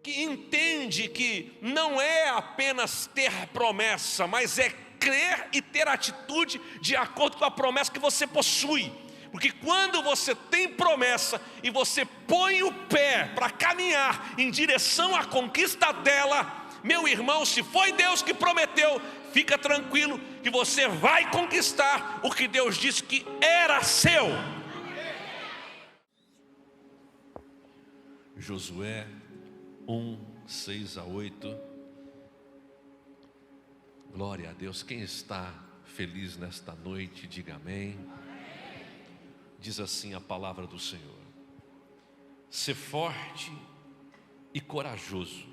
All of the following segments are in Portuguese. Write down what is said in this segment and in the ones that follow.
que entende que não é apenas ter promessa, mas é crer e ter atitude de acordo com a promessa que você possui. Porque quando você tem promessa e você põe o pé para caminhar em direção à conquista dela, meu irmão, se foi Deus que prometeu, fica tranquilo que você vai conquistar o que Deus disse que era seu. Josué 1, 6 a 8. Glória a Deus. Quem está feliz nesta noite, diga amém. Diz assim a palavra do Senhor: sê forte e corajoso,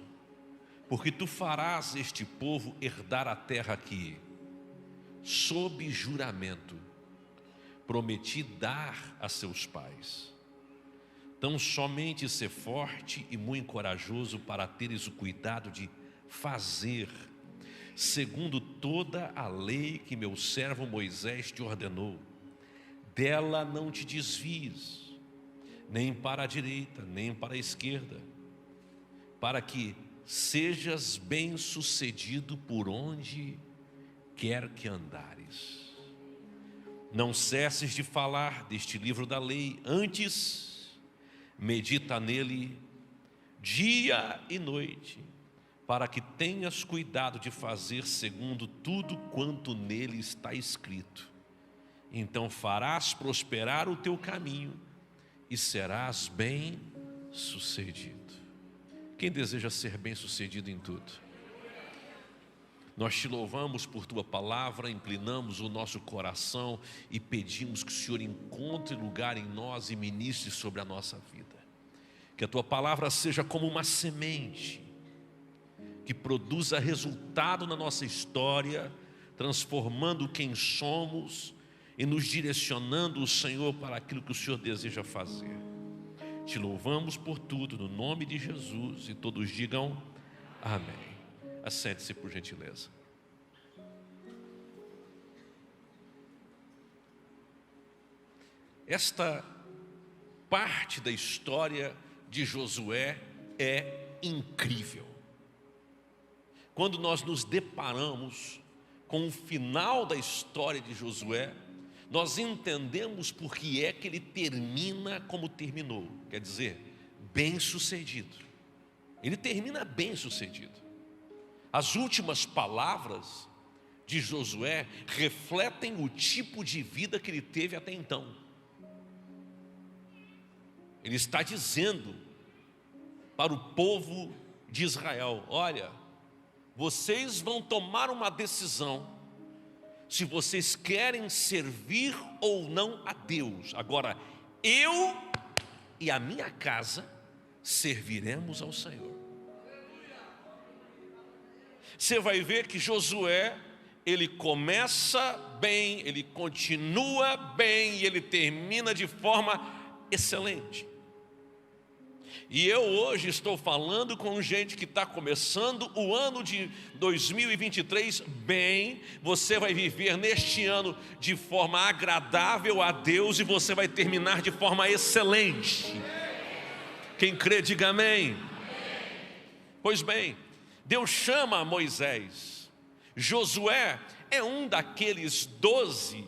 porque tu farás este povo herdar a terra que, sob juramento, prometi dar a seus pais. Então somente sê forte e muito corajoso para teres o cuidado de fazer segundo toda a lei que meu servo Moisés te ordenou. Dela não te desvies, nem para a direita, nem para a esquerda, para que sejas bem-sucedido por onde quer que andares. Não cesses de falar deste livro da lei, antes medita nele dia e noite, para que tenhas cuidado de fazer segundo tudo quanto nele está escrito. Então farás prosperar o teu caminho e serás bem-sucedido. Quem deseja ser bem-sucedido em tudo? Nós te louvamos por tua palavra, inclinamos o nosso coração e pedimos que o Senhor encontre lugar em nós e ministre sobre a nossa vida. Que a tua palavra seja como uma semente que produza resultado na nossa história, transformando quem somos e nos direcionando o Senhor para aquilo que o Senhor deseja fazer. Te louvamos por tudo, no nome de Jesus, e todos digam amém. Assente-se por gentileza. Esta parte da história de Josué é incrível. Quando nós nos deparamos com o final da história de Josué, nós entendemos por que é que ele termina como terminou. Quer dizer, bem-sucedido. Ele termina bem-sucedido. As últimas palavras de Josué refletem o tipo de vida que ele teve até então. Ele está dizendo para o povo de Israel: olha, vocês vão tomar uma decisão se vocês querem servir ou não a Deus. Agora, eu e a minha casa serviremos ao Senhor. Você vai ver que Josué, ele começa bem, ele continua bem e ele termina de forma excelente. E eu hoje estou falando com gente que está começando o ano de 2023 bem. Você vai viver neste ano de forma agradável a Deus e você vai terminar de forma excelente. Quem crê, diga amém. Pois bem, Deus chama Moisés. Josué é um daqueles 12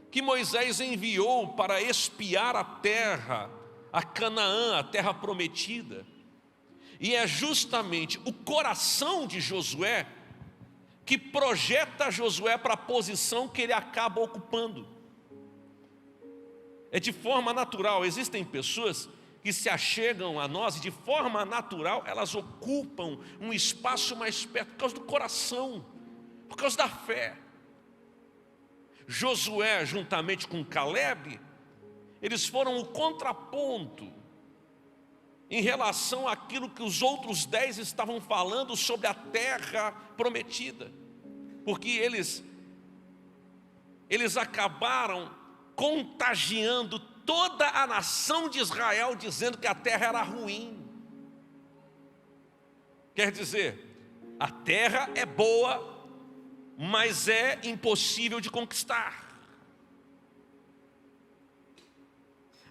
que Moisés enviou para espiar a terra, a Canaã, a terra prometida. E é justamente o coração de Josué que projeta Josué para a posição que ele acaba ocupando. É de forma natural. Existem pessoas que se achegam a nós e de forma natural elas ocupam um espaço mais perto por causa do coração, por causa da fé. Josué, juntamente com Caleb, eles foram o contraponto em relação àquilo que os outros 10 estavam falando sobre a terra prometida, porque eles acabaram contagiando toda a nação de Israel, dizendo que a terra era ruim. Quer dizer, a terra é boa, mas é impossível de conquistar.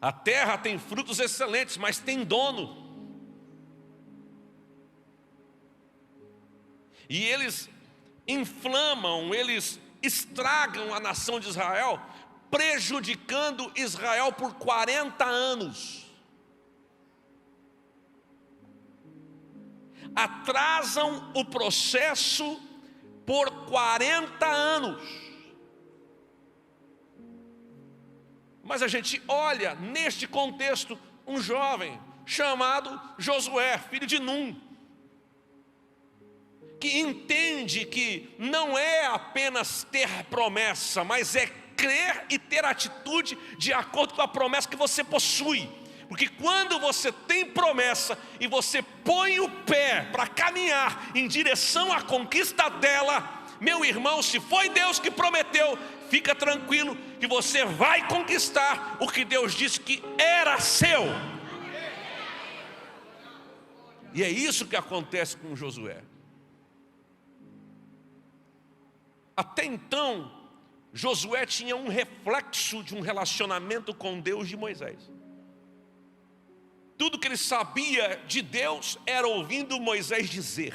A terra tem frutos excelentes, mas tem dono. E eles inflamam, eles estragam a nação de Israel, prejudicando Israel por 40 anos. Atrasam o processo por 40 anos. Mas a gente olha neste contexto um jovem chamado Josué, filho de Num, que entende que não é apenas ter promessa, mas é crer e ter atitude de acordo com a promessa que você possui. Porque quando você tem promessa e você põe o pé para caminhar em direção à conquista dela, meu irmão, se foi Deus que prometeu, fica tranquilo que você vai conquistar o que Deus disse que era seu. E é isso que acontece com Josué. Até então, Josué tinha um reflexo de um relacionamento com Deus de Moisés. Tudo que ele sabia de Deus era ouvindo Moisés dizer.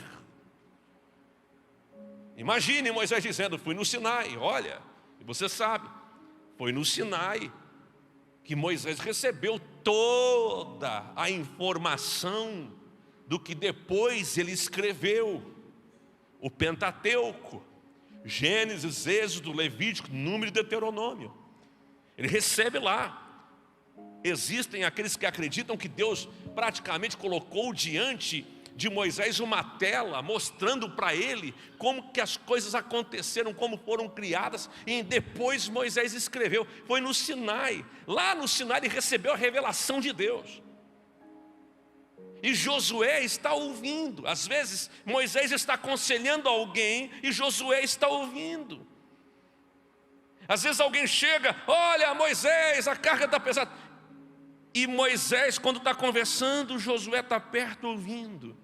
Imagine Moisés dizendo: fui no Sinai. Olha, e você sabe, foi no Sinai que Moisés recebeu toda a informação do que depois ele escreveu, o Pentateuco, Gênesis, Êxodo, Levítico, Número e Deuteronômio. Ele recebe lá. Existem aqueles que acreditam que Deus praticamente colocou diante de Moisés uma tela mostrando para ele como que as coisas aconteceram, como foram criadas, e depois Moisés escreveu. Foi no Sinai. Lá no Sinai ele recebeu a revelação de Deus. E Josué está ouvindo. Às vezes Moisés está aconselhando alguém e Josué está ouvindo. Às vezes alguém chega: olha, Moisés, a carga está pesada. E Moisés, quando está conversando, Josué está perto ouvindo.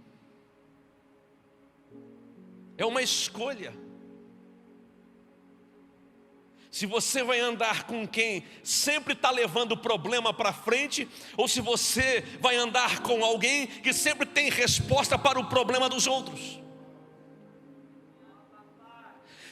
É uma escolha. Se você vai andar com quem sempre está levando o problema para frente, ou se você vai andar com alguém que sempre tem resposta para o problema dos outros.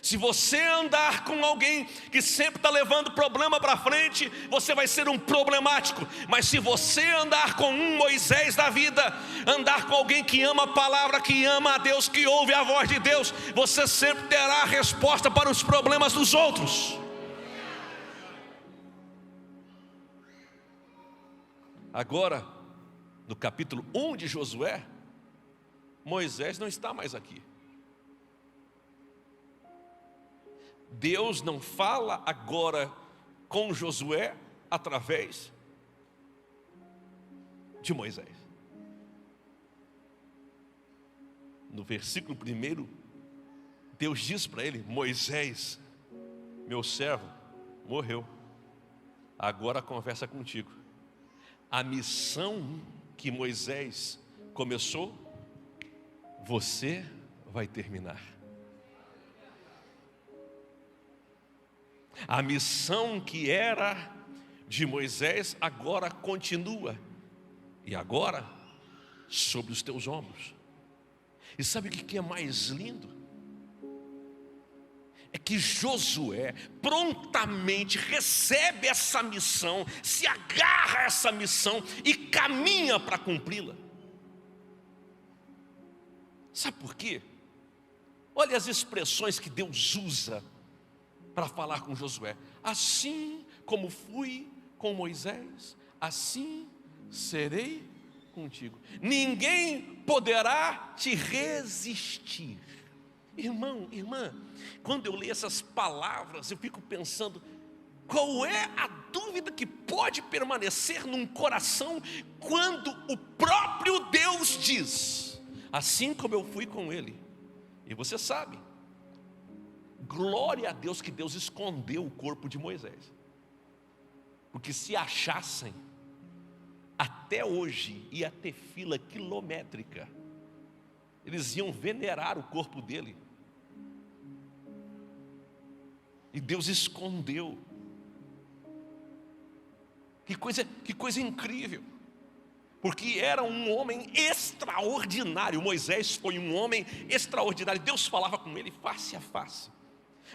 Se você andar com alguém que sempre está levando problema para frente, você vai ser um problemático. Mas se você andar com um Moisés da vida, andar com alguém que ama a palavra, que ama a Deus, que ouve a voz de Deus, você sempre terá a resposta para os problemas dos outros. Agora, no capítulo 1 de Josué, Moisés não está mais aqui. Deus não fala agora com Josué através de Moisés. No versículo 1, Deus diz para ele: Moisés, meu servo, morreu. Agora a conversa é contigo. A missão que Moisés começou, você vai terminar. A missão que era de Moisés agora continua. E agora, sobre os teus ombros. E sabe o que é mais lindo? É que Josué prontamente recebe essa missão, se agarra a essa missão e caminha para cumpri-la. Sabe por quê? Olha as expressões que Deus usa para falar com Josué. Assim como fui com Moisés, assim serei contigo. Ninguém poderá te resistir. Irmão, irmã, quando eu leio essas palavras, eu fico pensando: qual é a dúvida que pode permanecer num coração quando o próprio Deus diz: assim como eu fui com ele? E você sabe, glória a Deus que Deus escondeu o corpo de Moisés. Porque se achassem, até hoje ia ter fila quilométrica. Eles iam venerar o corpo dele. E Deus escondeu. Que coisa incrível. porque era um homem extraordinário. Moisés foi um homem extraordinário. Deus falava com ele face a face.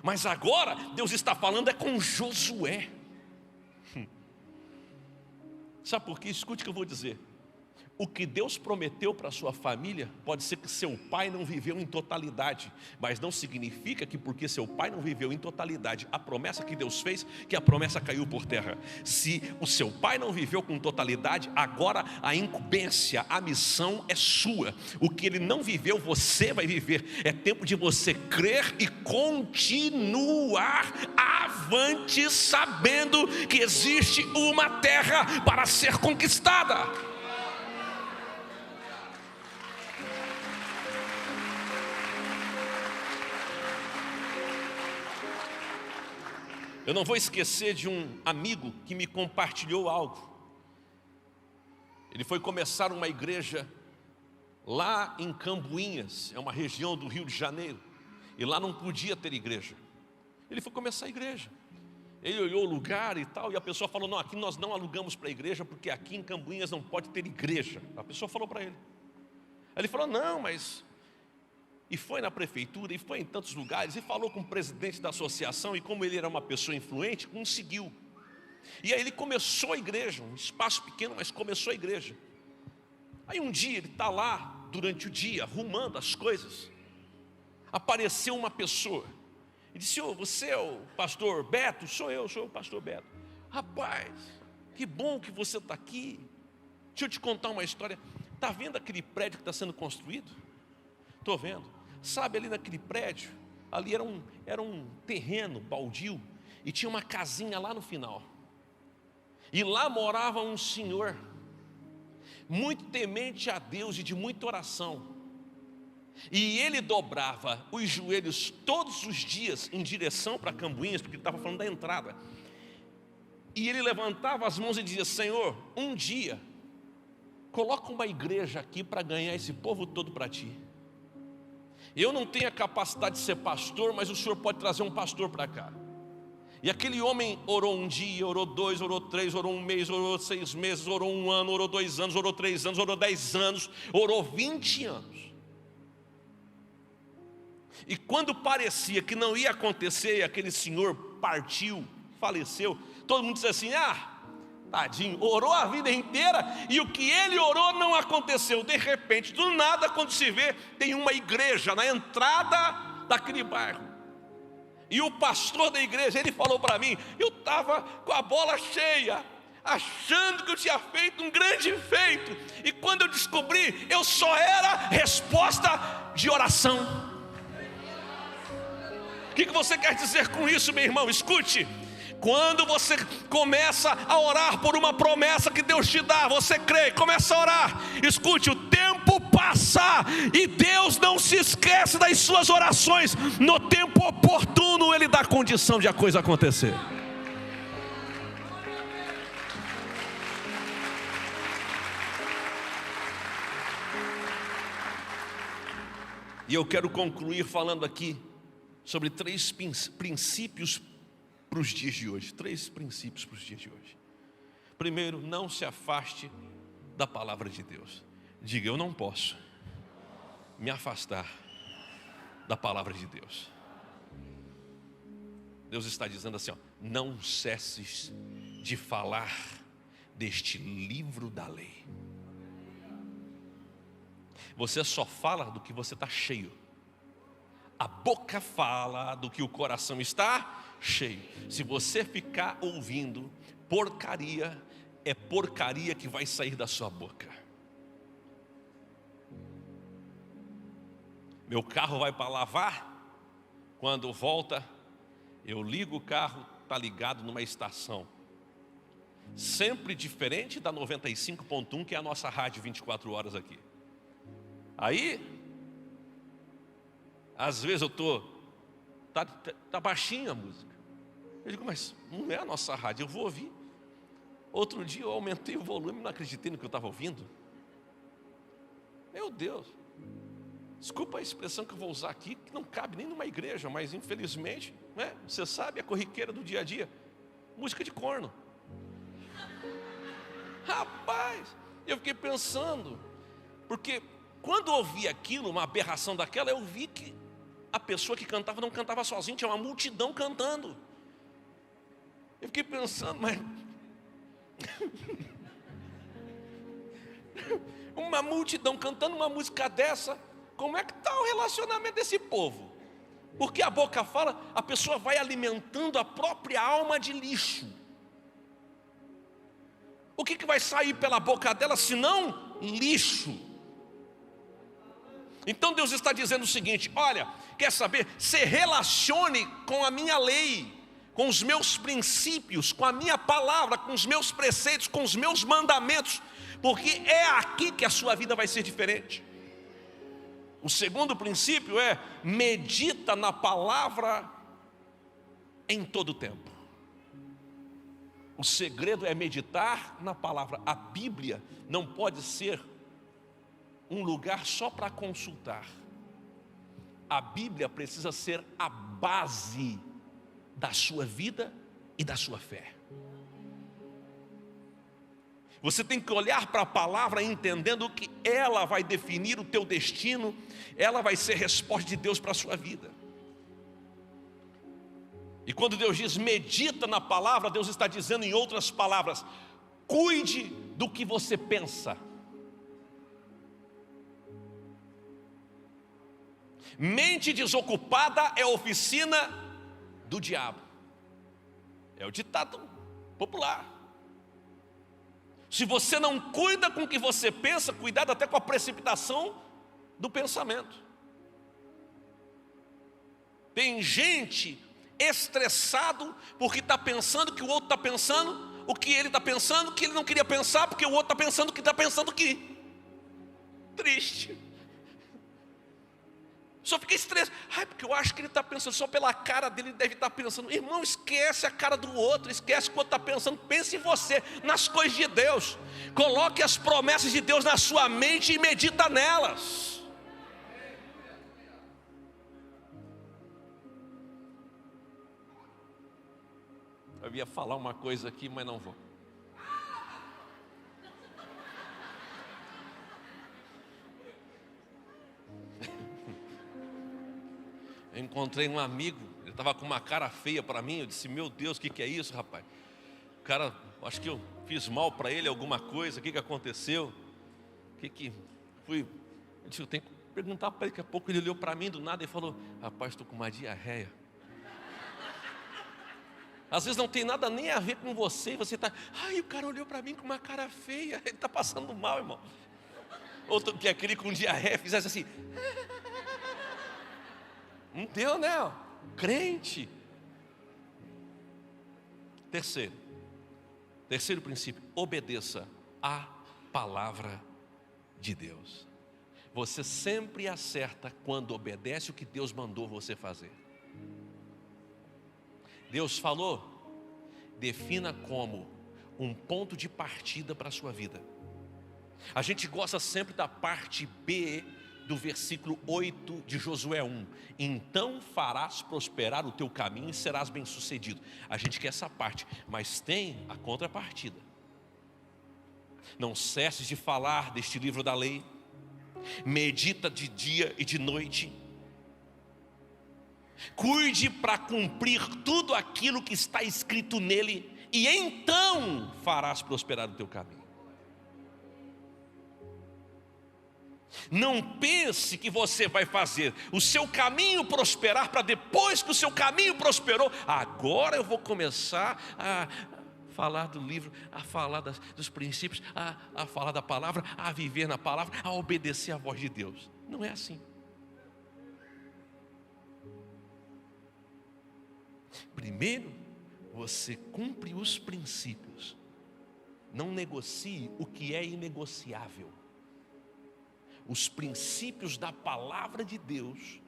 Mas agora Deus está falando é com Josué. Sabe por quê? Escute o que eu vou dizer. O que Deus prometeu para a sua família, pode ser que seu pai não viveu em totalidade, mas não significa que porque seu pai não viveu em totalidade, a promessa que Deus fez, que a promessa caiu por terra. Se o seu pai não viveu com totalidade, agora a incumbência, a missão é sua. O que ele não viveu, você vai viver. É tempo de você crer e continuar avante, sabendo que existe uma terra para ser conquistada. Eu não vou esquecer de um amigo que me compartilhou algo. Ele foi começar uma igreja lá em Cambuinhas, é uma região do Rio de Janeiro, e lá não podia ter igreja. Ele foi começar a igreja. Ele olhou o lugar e tal, e a pessoa falou: não, aqui nós não alugamos para a igreja, porque aqui em Cambuinhas não pode ter igreja. A pessoa falou para ele. Aí ele falou: não, mas... E foi na prefeitura, e foi em tantos lugares, e falou com o presidente da associação, e como ele era uma pessoa influente, conseguiu. E aí ele começou a igreja, um espaço pequeno, mas começou a igreja. Aí um dia ele está lá, durante o dia, arrumando as coisas. Apareceu uma pessoa, e disse: ô, você é o pastor Beto? Sou eu, sou o pastor Beto. Rapaz, que bom que você está aqui. Deixa eu te contar uma história. Está vendo aquele prédio que está sendo construído? Estou vendo. Sabe, ali naquele prédio, ali era um terreno baldio, e tinha uma casinha lá no final. E lá morava um senhor, muito temente a Deus e de muita oração. E ele dobrava os joelhos todos os dias em direção para Cambuinhas, porque ele estava falando da entrada. E ele levantava as mãos e dizia: Senhor, um dia, coloca uma igreja aqui para ganhar esse povo todo para ti. Eu não tenho a capacidade de ser pastor, mas o Senhor pode trazer um pastor para cá. E aquele homem orou um dia, orou 2, orou 3, orou 1 mês, orou 6 meses, orou 1 ano, orou 2 anos, orou 3 anos, orou 10 anos, orou 20 anos. E quando parecia que não ia acontecer, aquele senhor partiu, faleceu, todo mundo disse assim: ah, tadinho, orou a vida inteira e o que ele orou não aconteceu. De repente, do nada, quando se vê, tem uma igreja na entrada daquele bairro. E o pastor da igreja, ele falou para mim: eu estava com a bola cheia, achando que eu tinha feito um grande feito, e quando eu descobri, eu só era resposta de oração. O que você quer dizer com isso, meu irmão? Escute. Quando você começa a orar por uma promessa que Deus te dá, você crê, começa a orar. Escute, o tempo passa e Deus não se esquece das suas orações. No tempo oportuno Ele dá condição de a coisa acontecer. E eu quero concluir falando aqui sobre 3 princípios para os dias de hoje. 3 princípios para os dias de hoje. Primeiro, não se afaste da palavra de Deus. Diga: eu não posso me afastar da palavra de Deus. Deus está dizendo assim, ó: não cesses de falar deste livro da lei. Você só fala do que você está cheio. A boca fala do que o coração está cheio. Se você ficar ouvindo porcaria, é porcaria que vai sair da sua boca. Meu carro vai para lavar, quando volta, eu ligo o carro, está ligado numa estação. Sempre diferente da 95.1, que é a nossa rádio 24 horas aqui. Aí, às vezes eu estou... Tá baixinha a música. Eu digo: mas não é a nossa rádio, eu vou ouvir. Outro dia eu aumentei o volume, não acreditei no que eu estava ouvindo. Meu Deus, desculpa a expressão que eu vou usar aqui, que não cabe nem numa igreja, mas infelizmente, né, você sabe, a corriqueira do dia a dia, música de corno. Rapaz, Eu fiquei pensando, porque quando eu ouvi aquilo, uma aberração daquela, eu vi que a pessoa que cantava não cantava sozinha, tinha uma multidão cantando. Eu fiquei pensando, mas uma multidão cantando uma música dessa, como é que está o relacionamento desse povo? Porque a boca fala, a pessoa vai alimentando a própria alma de lixo. O que vai sair pela boca dela, senão lixo? Então Deus está dizendo o seguinte: olha, quer saber? Se relacione com a minha lei, com os meus princípios, com a minha palavra, com os meus preceitos, com os meus mandamentos, porque é aqui que a sua vida vai ser diferente. O segundo princípio é: medita na palavra em todo o tempo. O segredo é meditar na palavra. A Bíblia não pode ser um lugar só para consultar. A Bíblia precisa ser a base da sua vida e da sua fé. Você tem que olhar para a palavra entendendo que ela vai definir o teu destino, ela vai ser resposta de Deus para a sua vida. E quando Deus diz medita na palavra, Deus está dizendo em outras palavras: cuide do que você pensa. Mente desocupada é oficina do diabo. É o ditado popular. Se você não cuida com o que você pensa, cuidado até com a precipitação do pensamento. Tem gente estressado porque está pensando que o outro está pensando, o que ele está pensando, que ele não queria pensar, porque o outro está pensando que está pensando que. Triste. Só fica estressado. Ai, porque eu acho que ele está pensando, só pela cara dele ele deve estar pensando. Irmão, esquece a cara do outro, esquece o que o outro está pensando. Pense em você, nas coisas de Deus. Coloque as promessas de Deus na sua mente e medita nelas. Eu ia falar uma coisa aqui, mas não vou. Eu encontrei um amigo, ele estava com uma cara feia para mim. Eu disse: meu Deus, o que é isso, rapaz? O cara, acho que eu fiz mal para ele alguma coisa. O que aconteceu? Fui? Eu disse: eu tenho que perguntar para ele. Daqui a pouco ele olhou para mim do nada e falou: rapaz, estou com uma diarreia. Às vezes não tem nada nem a ver com você, e você está, ai, o cara olhou para mim com uma cara feia, ele está passando mal, irmão. Outro que aquele com diarreia fizesse assim, não deu, né? Crente. Terceiro princípio: obedeça à palavra de Deus. Você sempre acerta quando obedece o que Deus mandou você fazer. Deus falou, defina como um ponto de partida para a sua vida. A gente gosta sempre da parte B do versículo 8 de Josué 1. Então farás prosperar o teu caminho e serás bem sucedido. A gente quer essa parte, mas tem a contrapartida. Não cesses de falar deste livro da lei, medita de dia e de noite, cuide para cumprir tudo aquilo que está escrito nele, e então farás prosperar o teu caminho. Não pense que você vai fazer o seu caminho prosperar para depois que o seu caminho prosperou, agora eu vou começar a falar do livro, a falar dos princípios, a falar da palavra, a viver na palavra, a obedecer à voz de Deus. Não é assim. Primeiro, você cumpre os princípios. Não negocie o que é inegociável. Os princípios da palavra de Deus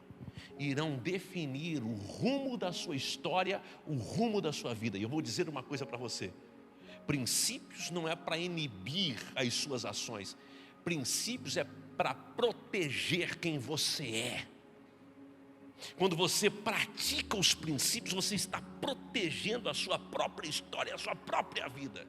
irão definir o rumo da sua história, o rumo da sua vida. E eu vou dizer uma coisa para você: princípios não é para inibir as suas ações. Princípios é para proteger quem você é. Quando você pratica os princípios, você está protegendo a sua própria história, a sua própria vida.